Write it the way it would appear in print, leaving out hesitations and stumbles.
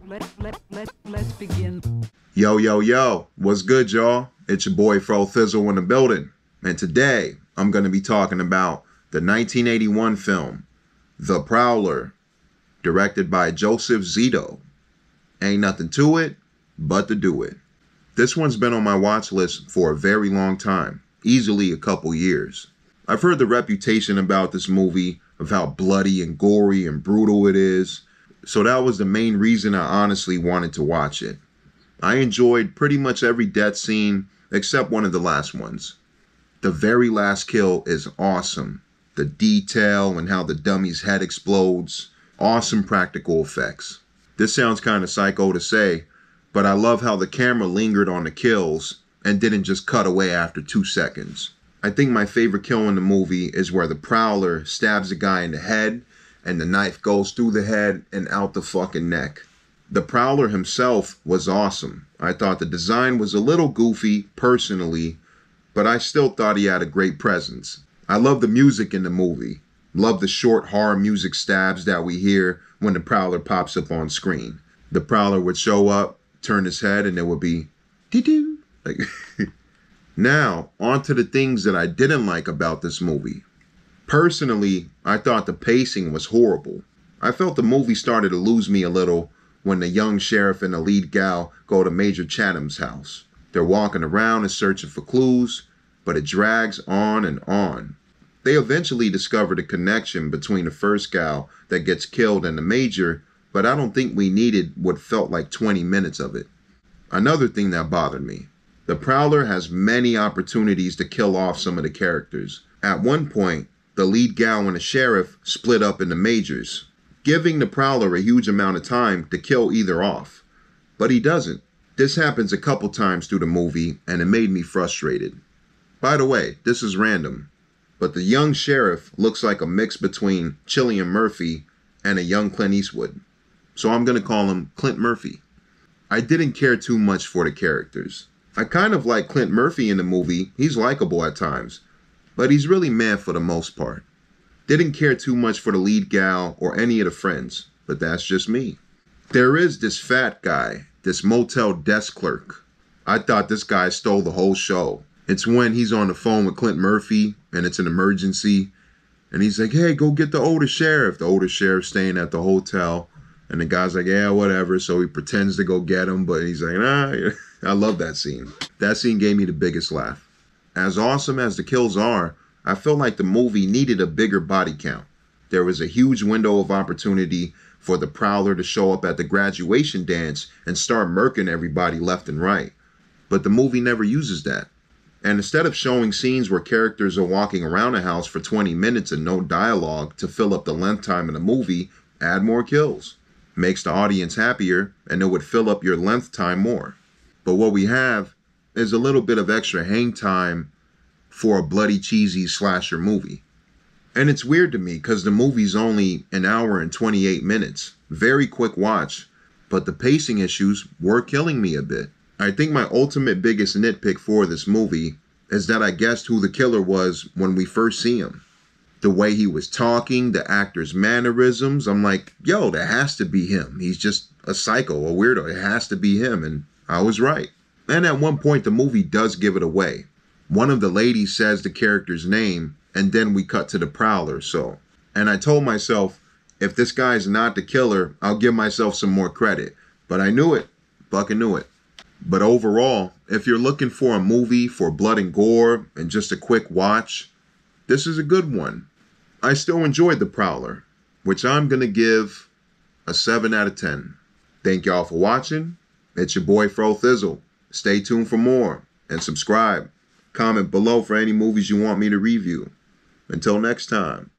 Let's begin. Yo, what's good, y'all? It's your boy Thizzle in the building, and today I'm going to be talking about the 1981 film, The Prowler, directed by Joseph Zito. Ain't nothing to it but to do it. This one's been on my watch list for a very long time, easily a couple years. I've heard the reputation about this movie of how bloody and gory and brutal it is, so that was the main reason I honestly wanted to watch it. I enjoyed pretty much every death scene except one of the last ones. The very last kill is awesome. The detail and how the dummy's head explodes. Awesome practical effects. This sounds kind of psycho to say, but I love how the camera lingered on the kills and didn't just cut away after 2 seconds. I think my favorite kill in the movie is where the Prowler stabs a guy in the head and the knife goes through the head and out the fucking neck. The Prowler himself was awesome. I thought the design was a little goofy, personally, but I still thought he had a great presence. I love the music in the movie. Love the short horror music stabs that we hear when the Prowler pops up on screen. The Prowler would show up, turn his head, and it would be dee-doo. Like Now, on to the things that I didn't like about this movie. Personally, I thought the pacing was horrible. I felt the movie started to lose me a little when the young sheriff and the lead gal go to Major Chatham's house. They're walking around and searching for clues, but it drags on and on. They eventually discover the connection between the first gal that gets killed and the Major, but I don't think we needed what felt like 20 minutes of it. Another thing that bothered me. The Prowler has many opportunities to kill off some of the characters. At one point, the lead gal and the sheriff split up into majors, giving the Prowler a huge amount of time to kill either off. But he doesn't. This happens a couple times through the movie, and it made me frustrated. By the way, this is random, but the young sheriff looks like a mix between Cillian Murphy and a young Clint Eastwood. So I'm going to call him Clint Murphy. I didn't care too much for the characters. I kind of like Clint Murphy in the movie. He's likable at times, but he's really meh for the most part. Didn't care too much for the lead gal or any of the friends, but that's just me. There is this fat guy, this motel desk clerk. I thought this guy stole the whole show. It's when he's on the phone with Clint Murphy and it's an emergency, and he's like, hey, go get the older sheriff. The older sheriff's staying at the hotel, and the guy's like, yeah, whatever. So he pretends to go get him, but he's like, nah. I love that scene. That scene gave me the biggest laugh. As awesome as the kills are, I feel like the movie needed a bigger body count. There was a huge window of opportunity for the Prowler to show up at the graduation dance and start murking everybody left and right. But the movie never uses that. And instead of showing scenes where characters are walking around a house for 20 minutes and no dialogue to fill up the length time in the movie, add more kills. Makes the audience happier, and it would fill up your length time more. But what we have is a little bit of extra hang time for a bloody, cheesy slasher movie. And it's weird to me because the movie's only an hour and 28 minutes. Very quick watch, but the pacing issues were killing me a bit. I think my ultimate biggest nitpick for this movie is that I guessed who the killer was when we first see him. The way he was talking, the actor's mannerisms, I'm like, yo, that has to be him. He's just a psycho, a weirdo. It has to be him, and I was right. And at one point, the movie does give it away. One of the ladies says the character's name, and then we cut to the Prowler, And I told myself, if this guy's not the killer, I'll give myself some more credit. But I knew it. Fucking knew it. But overall, if you're looking for a movie for blood and gore and just a quick watch, this is a good one. I still enjoyed the Prowler, which I'm going to give a 7 out of 10. Thank y'all for watching. It's your boy Thizzle. Stay tuned for more and subscribe. Comment below for any movies you want me to review. Until next time.